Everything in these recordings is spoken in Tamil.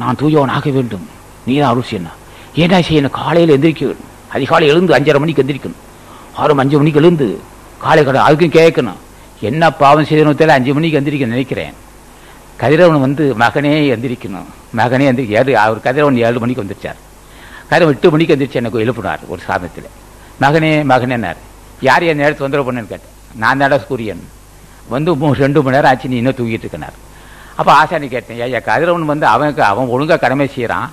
நான் தூயவனாக வேண்டும், நீதான் அருள் செய்யணும். ஏன்னா செய்யணும், காலையில் எந்திரிக்கணும், அதிகாலை எழுந்து 5:30 மணிக்கு எந்திரிக்கணும். 6-5 மணிக்கு எழுந்து காலை கடை அதுக்கும் கேட்கணும். என்ன பாவம் செய்யணும் தெரியல, 5 மணிக்கு எந்திரிக்க நினைக்கிறேன். கதிரவன் வந்து மகனே எந்திரிக்கணும், மகனே எந்திரிக்க அவர் கதிரவன் 7 மணிக்கு வந்துருச்சார். கதிரவன் 8 மணிக்கு எந்திரிச்சு எனக்கு எழுப்பினார் ஒரு சாதனத்தில். மகனே மகனேன்னார். யார் என் நேரத்தை தொந்தரவு பண்ணுன்னு கேட்டேன். நான் தான் சூரியன் வந்து 2 மணி நேரம் ஆச்சு, நீ இன்னும் தூங்கிட்டு இருக்கனார். அப்போ ஆசானி கேட்டேன், ஐயா கதிரவன் வந்து அவன் ஒழுங்காக கடமை செய்கிறான்,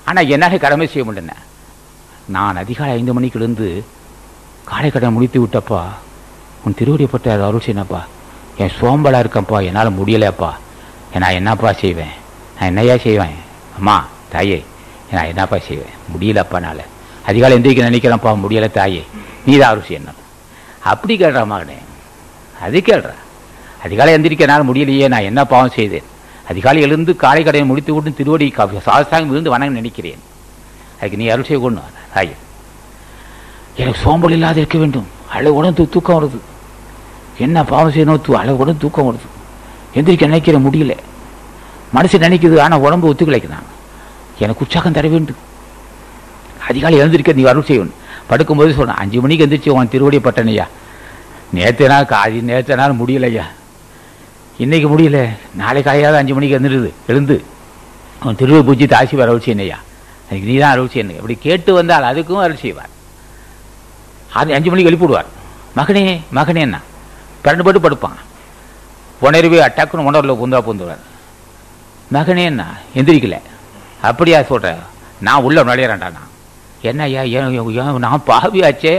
ஆனால் என்னால் கடமை செய்ய முடியல. நான் அதிகாலை 5 மணிக்கு எழுந்து காலை கடனை முடித்து விட்டப்பா, உன் திருவடியப்பட்ட அருள் செய்யணப்பா. என் சோம்பலாக இருக்கேன்ப்பா, என்னால் முடியலைப்பா. நான் என்னப்பா செய்வேன், நான் என்னையா செய்வேன், அம்மா தாயே நான் என்னப்பா செய்வேன், முடியலப்பா. நாள் அதிகாலை எந்திரிக்க நினைக்கிறேன்ப்பா, முடியலை தாயே, நீ தான் அருள் செய்யணும். அப்படி கேட்குறா மகனே, அது கேள்றா. அதிகாலை எந்திரிக்கனால முடியலையே, நான் என்ன பாவம் செய்தேன். அதிகாலை எழுந்து காலை கடையை முடித்து விட்டு திருவடி சாஸ்தாங்க விழுந்து வணங்க நினைக்கிறேன். அதுக்கு நீ அருள் செய்ய கொண்டு தாயே. எனக்கு சோம்பல் இல்லாத இருக்க வேண்டும். அளவுடன் தூக்கம் வருது. என்ன பாவம் செய்யணும், அளவுடன் தூக்கம் வருது. எந்திரிக்க நினைக்கிற முடியல, மனசு நினைக்குது, ஆனால் உடம்பு ஒத்துக்கலைக்குதான். எனக்கு உற்சாகம் தர வேண்டும். அதிகாலை எழுந்திருக்க நீ அருள் செய்யணும். படுக்கும்போது சொன்னேன், 5 மணிக்கு எந்திரிச்சு உன் திருவடி பட்டனையா. நேற்று நாள் முடியலையா, இன்னைக்கு முடியல, நாளைக்கு ஆயாவது 5 மணிக்கு எழுந்து அவன் திருவடி பூஜித்து ஆசி வர அருள் செய்யணையா. அதுக்கு நீ தான் அருள் செய்யணும். இப்படி கேட்டு வந்தால் அதுக்கும் அருள் செய்வார். அது 5 மணிக்கு எழுப்பிவிடுவார். மகனே மகனேன்னா 12 பட்டு படுப்பான். உணர்வே டக்குன்னு உணர்வில் பூந்துவார். மகனேன்னா எந்திரிக்கல. அப்படியா சொல்கிறேன், நான் உள்ள நுழையிறேன்டா. நான் என்னய்யா, ஏன் நான் பாவி ஆச்சே.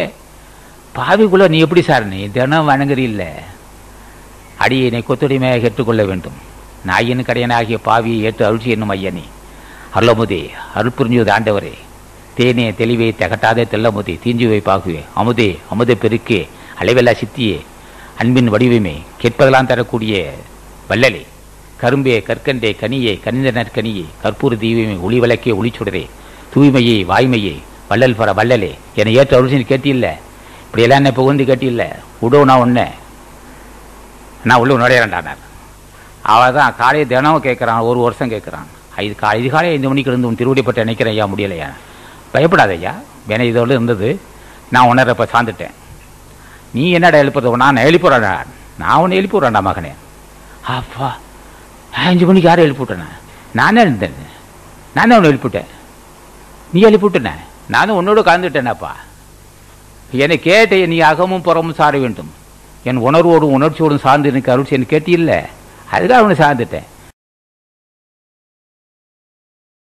பாவிக்குள்ள நீ எப்படி சார், நீ தினம் வணங்குறீல்ல. அடியனை கொத்துடைமையாக ஏற்றுக்கொள்ள வேண்டும். நாயின் கடையனாகிய பாவியை ஏற்று அருள் செய்யணும் ஐயனே. அருளமுதே அருள் புரிஞ்சுவது ஆண்டவரே. தேனே தெளிவே தகட்டாதே தெல்லமுதே தீஞ்சுவை பாகுவே. அமுதே அமுத பெருக்கே அலைவெல்லா சித்தியே அன்பின் வடிவமே கேட்பதெல்லாம் தரக்கூடிய வல்லலே. கரும்பே கற்கண்டே கனியே கனிந்தனர் கனியே கற்பூர தீபமே ஒளி விளக்கே ஒளிச்சுடரே தூய்மையே வாய்மையே வள்ளல் பர வல்லலே என்னை ஏற்று அருள் செய்ய கேட்டில்லை. இப்படியெல்லாம் என்ன புகுந்து கேட்டில்லை. உடவு நான் ஒன்று நான் உள்ள நுழையிறேன்டானார். அவள் தான் காலையை தினமும் கேட்குறான், 1 வருஷம் கேட்குறான். அதிகாலை 5 மணிக்கு இருந்து உன் திருவடிப்பட்டு நினைக்கிறேன் ஐயா, முடியலையா. பயப்படாத ஐயா, வேணா இதோடு இருந்தது, நான் உணர்றப்ப சார்ந்துட்டேன். நீ என்னடா எழுப்புறது, நான் எழுப்பிடுறேன்டா, நான் ஒன்று எழுப்பிடுறேன்டா மகனே. அப்பா 5 மணிக்கு யாரும் எழுப்பிவிட்டேண்ணே, நானே இருந்தேன், நானே ஒன்று எழுப்பிவிட்டேன். நீ எழுப்பிவிட்டேனே, நானும் உன்னோட கலந்துட்டேனப்பா. என்னை கேட்ட நீ அகமும் புறமும் சார வேண்டும், என் உணர்வோடும் உணர்ச்சியோடும் சார்ந்து எனக்கு அருள் செய்யணும் கேட்டில்லை. அதுக்காக அவனை சார்ந்துட்டேன்.